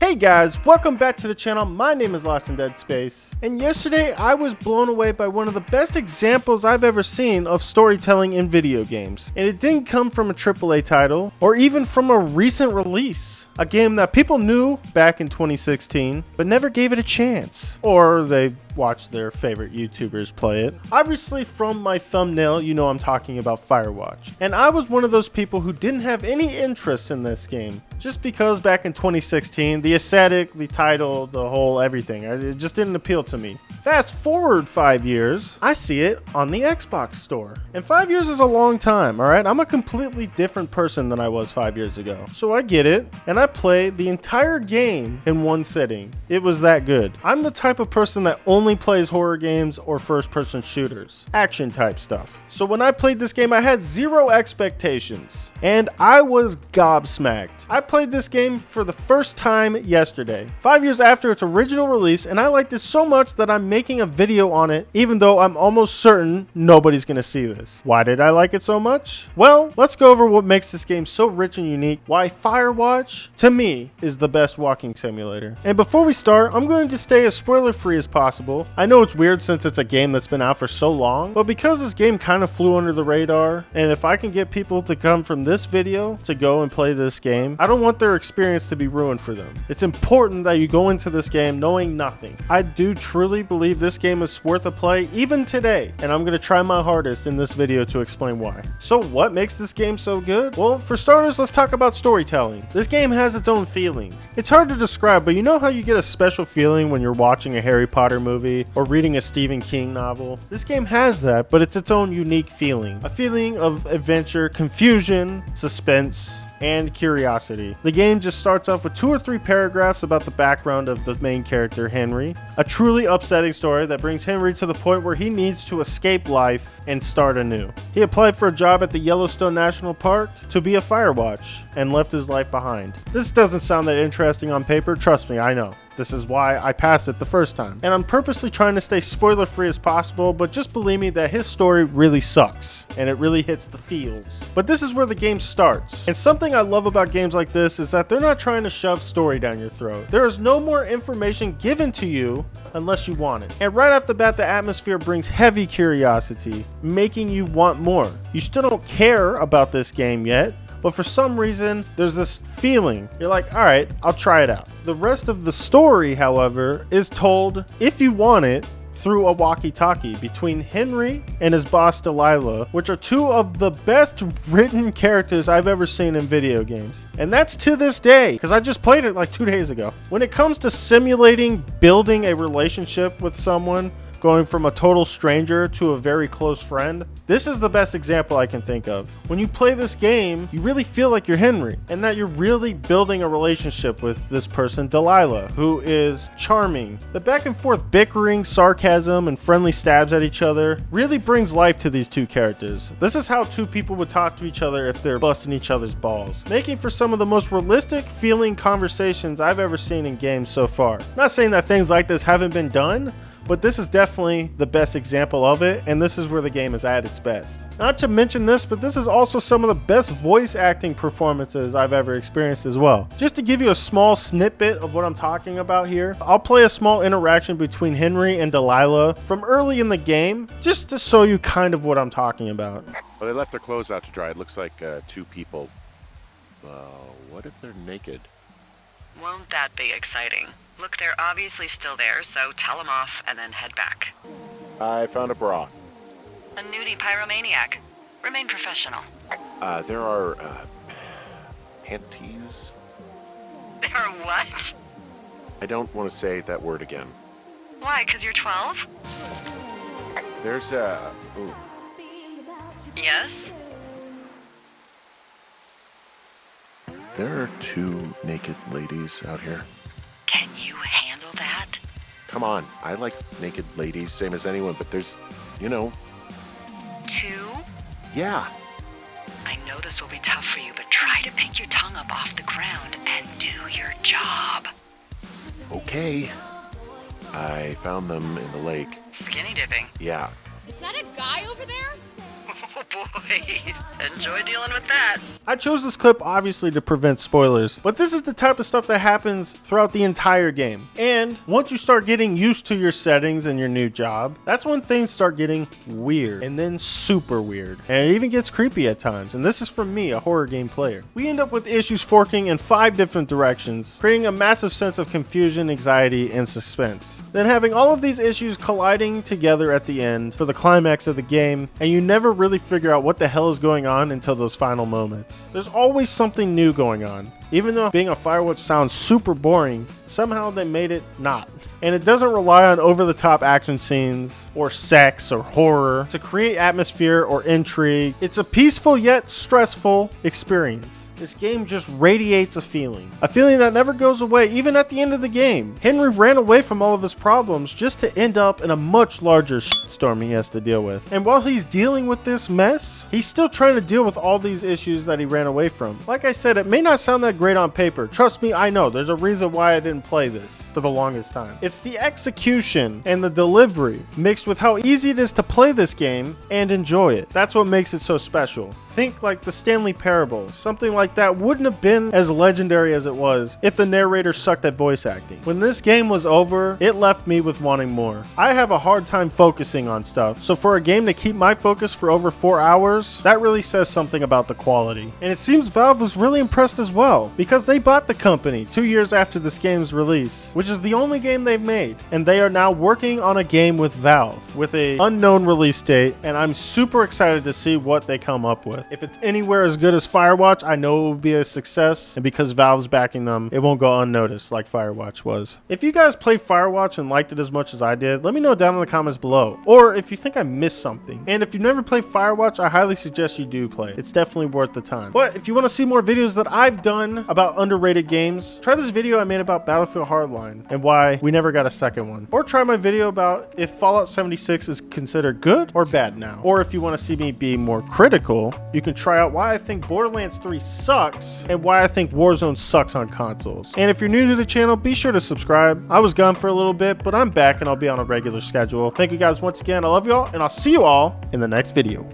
Hey guys, welcome back to the channel. My name is Lost in Dead Space, and yesterday I was blown away by one of the best examples I've ever seen of storytelling in video games. And it didn't come from a AAA title, or even from a recent release. A game that people knew back in 2016, but never gave it a chance. Or they watched their favorite YouTubers play it. Obviously from my thumbnail, you know I'm talking about Firewatch. And I was one of those people who didn't have any interest in this game. Just because back in 2016, the aesthetic, the title, the whole everything, it just didn't appeal to me. Fast forward 5 years, I see it on the Xbox store. And 5 years is a long time, alright? I'm a completely different person than I was 5 years ago. So I get it, and I played the entire game in one sitting. It was that good. I'm the type of person that only plays horror games or first-person shooters. Action type stuff. So when I played this game, I had zero expectations. And I was gobsmacked. I played this game for the first time yesterday. 5 years after its original release, and I liked it so much that I'm making a video on it, even though I'm almost certain nobody's gonna see this. Why did I like it so much? Well, let's go over what makes this game so rich and unique, why Firewatch, to me, is the best walking simulator. And before we start, I'm going to stay as spoiler-free as possible. I know it's weird since it's a game that's been out for so long, but because this game kind of flew under the radar, and if I can get people to come from this video to go and play this game, I don't want their experience to be ruined for them. It's important that you go into this game knowing nothing. I do truly believe this game is worth a play even today, and I'm going to try my hardest in this video to explain why. So what makes this game so good? Well, for starters, let's talk about storytelling. This game has its own feeling. It's hard to describe, but you know how you get a special feeling when you're watching a Harry Potter movie or reading a Stephen King novel? This game has that, but it's its own unique feeling. A feeling of adventure, confusion, suspense, and curiosity. The game just starts off with 2 or 3 paragraphs about the background of the main character, Henry. A truly upsetting story that brings Henry to the point where he needs to escape life and start anew. He applied for a job at the Yellowstone National Park to be a Firewatch and left his life behind. This doesn't sound that interesting on paper, trust me, I know. This is why I passed it the first time. And I'm purposely trying to stay spoiler free as possible, but just believe me that his story really sucks and it really hits the feels. But this is where the game starts. And something I love about games like this is that they're not trying to shove story down your throat. There is no more information given to you unless you want it. And right off the bat, the atmosphere brings heavy curiosity, making you want more. You still don't care about this game yet, but for some reason, there's this feeling. You're like, all right, I'll try it out. The rest of the story, however, is told, if you want it, through a walkie-talkie between Henry and his boss Delilah, which are 2 of the best written characters I've ever seen in video games. And that's to this day, because I just played it like 2 days ago. When it comes to simulating building a relationship with someone, going from a total stranger to a very close friend, this is the best example I can think of. When you play this game, you really feel like you're Henry, and that you're really building a relationship with this person, Delilah, who is charming. The back and forth bickering, sarcasm, and friendly stabs at each other really brings life to these 2 characters. This is how 2 people would talk to each other if they're busting each other's balls, making for some of the most realistic feeling conversations I've ever seen in games so far. Not saying that things like this haven't been done, but this is definitely the best example of it, and this is where the game is at its best. Not to mention this, but this is also some of the best voice acting performances I've ever experienced as well. Just to give you a small snippet of what I'm talking about here, I'll play a small interaction between Henry and Delilah from early in the game, just to show you kind of what I'm talking about. Well, they left their clothes out to dry. It looks like 2 people. What if they're naked? Won't that be exciting? Look, they're obviously still there, so tell them off and then head back. I found a bra. A nudie pyromaniac. Remain professional. There are, panties? There are what? I don't want to say that word again. Why, 'cause you're 12? There's ooh. Yes? There are 2 naked ladies out here. Can you handle that? Come on, I like naked ladies, same as anyone, but there's, you know. 2? Yeah. I know this will be tough for you, but try to pick your tongue up off the ground and do your job. Okay. I found them in the lake. Skinny dipping. Yeah. Is that a guy over there? boy. Enjoy dealing with that. I chose this clip obviously to prevent spoilers, but this is the type of stuff that happens throughout the entire game. And once you start getting used to your settings and your new job, that's when things start getting weird, and then super weird. And it even gets creepy at times, and this is from me, a horror game player. We end up with issues forking in 5 different directions, creating a massive sense of confusion, anxiety, and suspense. Then having all of these issues colliding together at the end for the climax of the game, and you never really figure out what the hell is going on until those final moments. There's always something new going on. Even though being a Firewatch sounds super boring, somehow they made it not. And it doesn't rely on over-the-top action scenes, or sex, or horror to create atmosphere or intrigue. It's a peaceful yet stressful experience. This game just radiates a feeling that never goes away even at the end of the game. Henry ran away from all of his problems just to end up in a much larger shitstorm he has to deal with. And while he's dealing with this mess, he's still trying to deal with all these issues that he ran away from. Like I said, it may not sound that great on paper. Trust me, I know. There's a reason why I didn't play this for the longest time. It's the execution and the delivery mixed with how easy it is to play this game and enjoy it. That's what makes it so special. Think like the Stanley Parable. Something like that wouldn't have been as legendary as it was if the narrator sucked at voice acting. When this game was over, it left me with wanting more. I have a hard time focusing on stuff, so for a game to keep my focus for over 4 hours, that really says something about the quality. And it seems Valve was really impressed as well, because they bought the company 2 years after this game's release, which is the only game they've made, and they are now working on a game with Valve with a unknown release date, and I'm super excited to see what they come up with. If it's anywhere as good as Firewatch, I know it will be a success, and because Valve's backing them, it won't go unnoticed like Firewatch was. If you guys played Firewatch and liked it as much as I did, let me know down in the comments below, or if you think I missed something. And if you've never played Firewatch, I highly suggest you do play. It's definitely worth the time. But if you want to see more videos that I've done about underrated games, try this video I made about Battlefield Hardline and why we never got a second one. Or try my video about if Fallout 76 is considered good or bad now. Or if you want to see me be more critical, you can try out why I think Borderlands 3 sucks and why I think Warzone sucks on consoles. And if you're new to the channel, be sure to subscribe. I was gone for a little bit, but I'm back and I'll be on a regular schedule. Thank you guys once again. I love y'all, and I'll see you all in the next video.